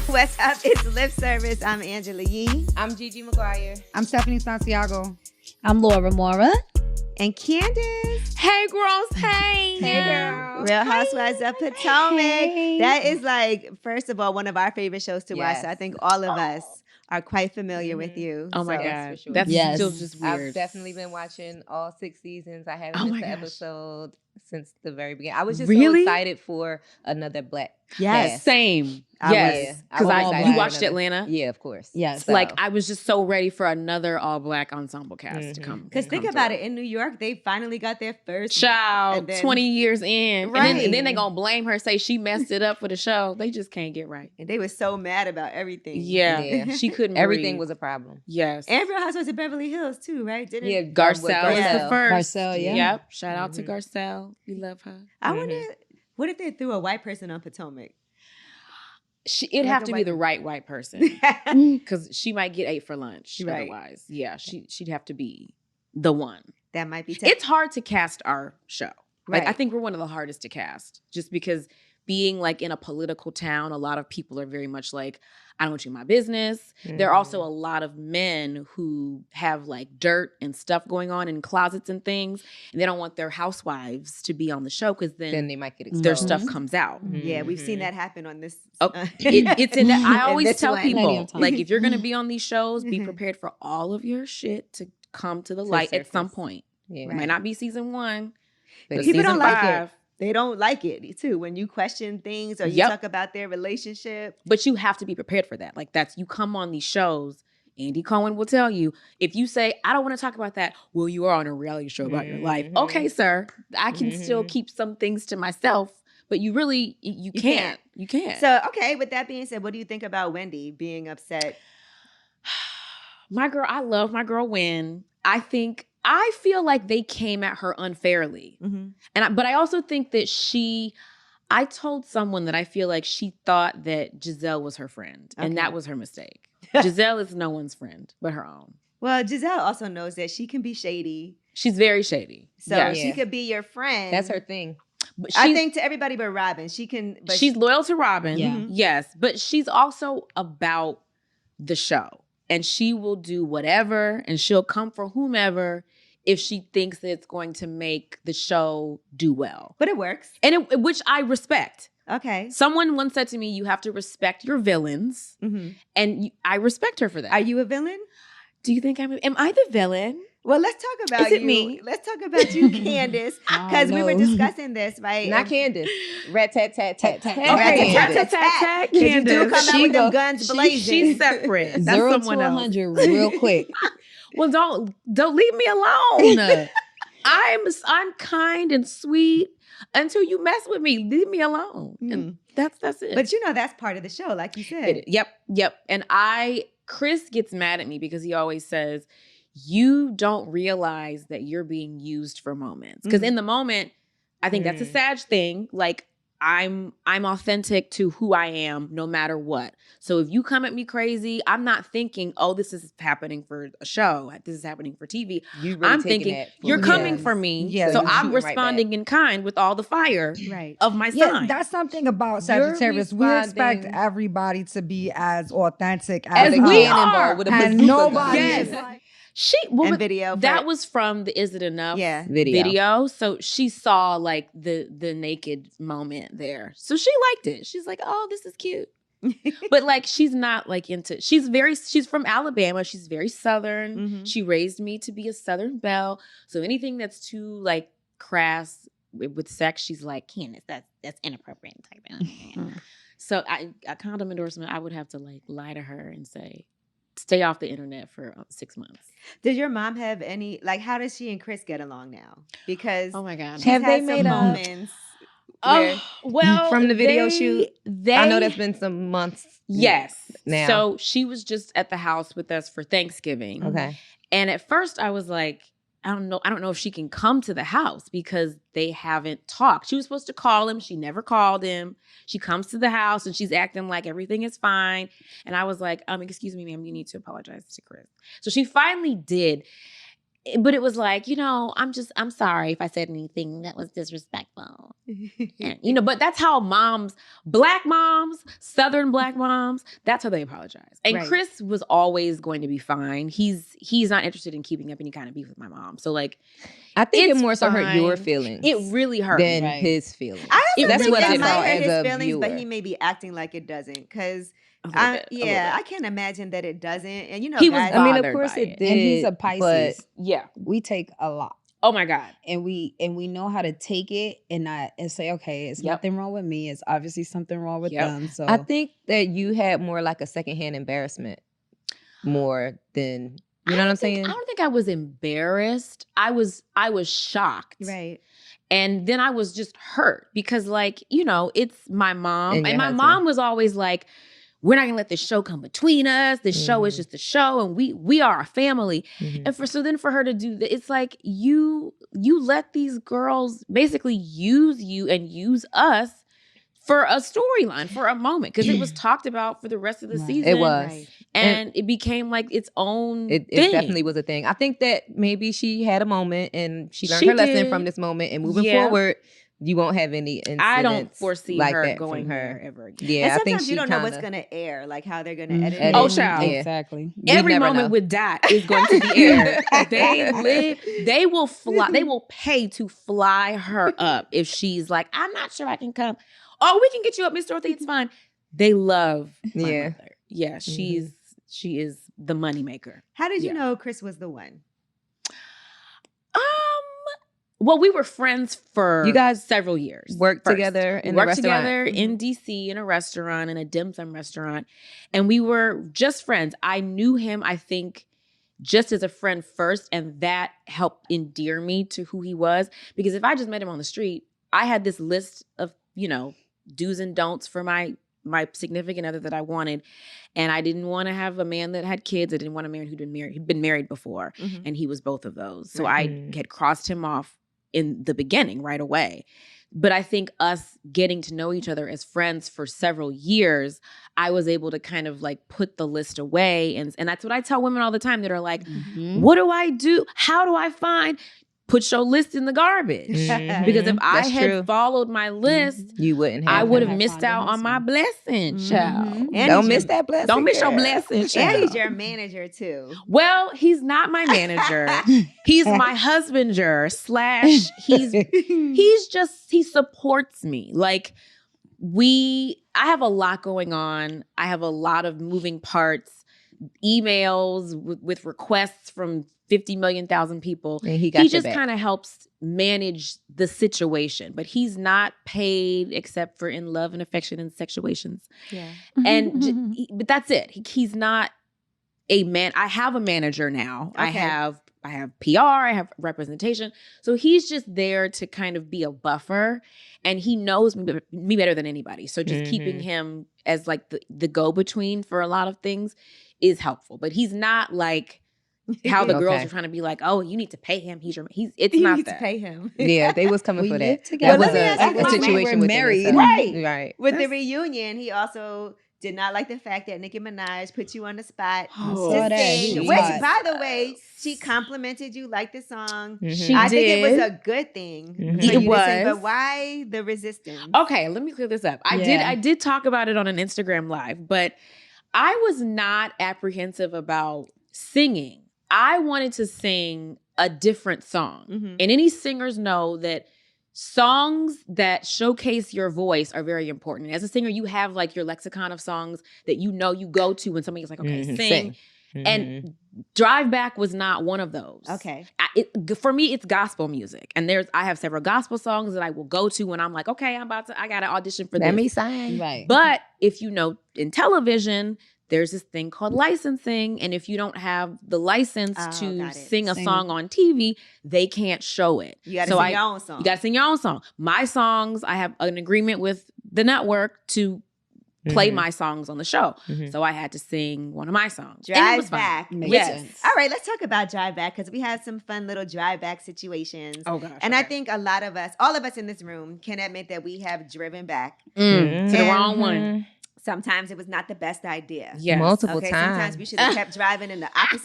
What's up? It's Lip Service. I'm Angela Yee. I'm Gigi McGuire. I'm Stephanie Santiago. I'm Laura Mora. And Candiace. Hey, girls. Hey. Hey, girl. Real Housewives of Potomac. Hey. That is like, first of all, one of our favorite shows to watch. So I think all of us are quite familiar with you. Oh my So- God. for sure. That's Yes. still just weird. I've definitely been watching all 6 seasons. I haven't Oh my missed an gosh. episode since the very beginning. I was just Really? so excited for another black Yes. cast. Same. I Yes. was. I Because was I excited you for watched another- Atlanta? Yeah, of course. Yes. So- Like, I was just so ready for another all black ensemble cast to Mhm. come. Because think come about through. it. In New York, they finally got their first. Child, and then- 20 years in. Right. And then they going to blame her, say she messed it up for the show. They just can't get right. And they were so mad about everything. Yeah. Yeah. She couldn't everything breathe. was a problem. Yes. And Real Housewives of Beverly Hills, too, right? Didn't Yeah, Garcelle was Garcelle. the first. Garcelle, yeah. Yep. Shout out to Mhm. Garcelle. We love her. I wonder, what if they threw a white person on Potomac? It'd Like have a to be white- the right person. Because she might get ate for lunch Right. otherwise. Yeah, she'd have to be the one. That might be It's hard to cast our show. Like, I Right. think we're one of the hardest to cast just because being like in a political town, a lot of people are very much like, I don't want you in my business. There are also a lot of men who have like dirt and stuff going on in closets and things, and they don't want their housewives to be on the show because Then then they might get exposed. their stuff comes out. Yeah, we've seen Mhm. that happen on this. Oh, it's in that. I always this tell one. Plenty people, of time. like, if you're gonna be on these shows, be Mhm. prepared for all of your shit to come to the To light at some surface. point. Yeah. It Right. might not be season 1, But but People don't season like 5. They don't like it too when you question things or you Yep. talk about their relationship. But you have to be prepared for that. Like, that's, you come on these shows, Andy Cohen will tell you, if you say, I don't want to talk about that, well, you are on a reality show about your life. Mhm. Okay, sir, I can still Mhm. keep some things to myself, but you really, you can't. You can't. So, okay, with that being said, what do you think about Wendy being upset? I love my girl Wynn. I feel like they came at her unfairly. But I also think that I told someone that I feel like she thought that Gizelle was her friend, and Okay. that was her mistake. Giselle is no one's friend but her own. Well, Gizelle also knows that she can be shady. She's very shady. So Yes. she could be your friend. That's her thing. But I think to everybody but Robin. She can. But she's loyal to Robin. Yeah. Yes, but she's also about the show, and she will do whatever, and she'll come for whomever if she thinks that it's going to make the show do well, But it works. and which I respect. Okay. Someone once said to me, "You have to respect your villains," and I respect her for that. Are you a villain? Do you think am I the villain? Well, let's talk about Is it you. me? Let's talk about you, Candiace, because we were discussing this, right? Not Candice. Rat tat tat tat tat. Okay. Rat-tat-tat-tat. Because you do come out She with them go- guns blazing. She's separate. That's 0 someone to else. 100 real quick. Well, don't leave me alone. I'm kind and sweet until you mess with me. Leave me alone. And that's it. But you know that's part of the show, like you said. Yep. And Chris gets mad at me because he always says, you don't realize that you're being used for moments. Because in the moment, I think that's a sad thing. Like, I'm authentic to who I am no matter what. So if you come at me crazy, I'm not thinking, oh, this is happening for a show. This is happening for TV. You really I'm taking thinking, that for you're real. coming for me. Yeah. So You I'm shooting right responding in kind with all the fire Right. of my Yeah, sign. that's something about You're Sagittarius. We expect responding- everybody to be as authentic As as we us. are. with a And bazooka nobody gun. Yes. is like, And video. That for- was from the Is It Enough Yeah. Video. So she saw like the naked moment there. So she liked it. She's like, oh, this is cute. But like, she's not like she's from Alabama. She's very Southern. Mhm. She raised me to be a Southern belle. So anything that's too like crass with sex, she's like, Candiace, that's inappropriate type of thing. So a condom endorsement, I would have to like lie to her and say, stay off the internet for 6 months. Does your mom have any, like, how does she and Chris get along now? Because Oh my God. she's Have had they some made up? moments where- well, From the video shoot? They, I know that's been some months. yes. Now. So she was just at the house with us for Thanksgiving. Okay. And at first I was like, I don't know if she can come to the house because they haven't talked. She was supposed to call him. She never called him. She comes to the house and she's acting like everything is fine. And I was like, excuse me, ma'am, you need to apologize to Chris. So she finally did. but it was like, I'm sorry if I said anything that was disrespectful. And, but that's how Black moms, Southern Black moms, that's how they apologize. And Right. Chris was always going to be fine. He's not interested in keeping up any kind of beef with my mom. So like, I think it's it more so hurt your fine. feelings. It really hurt than me. his feelings. I also That's think what it I might saw hurt as his a feelings, but viewer. he may be acting like it doesn't. Because, A little bit. I can't imagine that it doesn't. And He was guys, I mean, of bothered course by it it. did. And he's a but Pisces. Yeah. We take a lot. Oh my God. And we know how to take it and say, okay, it's Yep. nothing wrong with me. It's obviously something wrong with Yep. them. So I think that you had more like a secondhand embarrassment more than, you know what I'm saying? I don't think I was embarrassed. I was shocked. right. And then I was just hurt because, like, it's my mom. And And your my husband. mom was always like, we're not going to let this show come between us. This show is just a show, and we are a family. Mhm. And then for her to do that, it's like you let these girls basically use you and use us for a storyline, for a moment, because it was talked about for the rest of the Right. season. It was. Right. And it became like its own It thing. definitely was a thing. I think that maybe she had a moment and she learned She her lesson did. from this moment, and moving Yeah. forward, you won't have any incidents I don't foresee like her that going from her. there ever again. Yeah, And I think sometimes she you don't know kinda, what's going to air, like how they're going to Mhm. edit Edit. it. Oh, child. Yeah. Exactly. We Every never moment know. with Dot is going to be aired. They will fly. They will pay to fly her up if she's like, I'm not sure I can come. Oh, we can get you up, Miss Dorothy. It's fine. They love my Yeah. mother. Yeah, she is the moneymaker. How did you Yeah. know Chris was the one? Well, we were friends for You guys several years. worked first. together We in the worked restaurant? together in DC in a restaurant, in a dim sum restaurant, and we were just friends. I knew him, I think, just as a friend first, and that helped endear me to who he was. Because if I just met him on the street, I had this list of do's and don'ts for my significant other that I wanted, and I didn't want to have a man that had kids. I didn't want a man who'd been married before, and he was both of those. So I had crossed him off in the beginning right away. But I think us getting to know each other as friends for several years, I was able to kind of like put the list away. And that's what I tell women all the time that are like, what do I do? How do I find? Put your list in the garbage. Mhm. Because if I That's had true. followed my list, You wouldn't have. I would have Have missed found a out on my husband. blessing, child. And Don't he's miss your- that blessing. Don't miss your girl. blessing, And child. he's your manager too. Well, he's not my manager. He's my husbander / he supports me. Like I have a lot going on. I have a lot of moving parts, emails with requests from 50 million thousand people. And he got your just back. kind of helps manage the situation, but he's not paid except for in love and affection and situations. Yeah. And but that's it. He's not a man. I have a manager now. I Okay. have PR, I have representation. So he's just there to kind of be a buffer, and he knows me better than anybody. So just keeping him as like the go-between for a lot of things is helpful. But he's not like how the girls Okay. are trying to be like, oh, you need to pay him. It's You not need that. to pay him. Yeah, they was coming We for lived that. together. That was Well, let me ask you a this. situation We were within married. itself. Right. Right. With the reunion, he also did not like the fact that Nicki Minaj put you on the spot Oh, to saw that. sing, She which, was. by the way, she complimented you like the song. She I think it was did. a good thing. Mhm. For It you to sing, was. but why the resistance? Okay, let me clear this up. Yeah. I did talk about it on an Instagram live, but I was not apprehensive about singing. I wanted to sing a different song. Mhm. And any singers know that songs that showcase your voice are very important. As a singer, you have like your lexicon of songs that you go to when somebody's like, okay, Mhm. sing. Mhm. And Drive Back was not one of those. Okay. For me, it's gospel music. And I have several gospel songs that I will go to when I'm like, okay, I got to audition for Let this. me sign. Right. But if you know, in television, there's this thing called licensing. And if you don't have the license Oh, to got it. sing a Sing. song on TV, they can't show it. You got to So sing your own song. You got to sing your own song. My songs, I have an agreement with the network to play Mhm. my songs on the show. Mhm. So I had to sing one of my songs. And it Drive was fun. Back. Makes Yes. sense. All right, let's talk about Drive Back because we had some fun little Drive Back situations. Oh, gosh. And I okay. think all of us in this room can admit that we have driven back. To the And- wrong one. Sometimes it was not the best idea. Yes. Multiple Okay, times. sometimes we should have kept driving in the opposite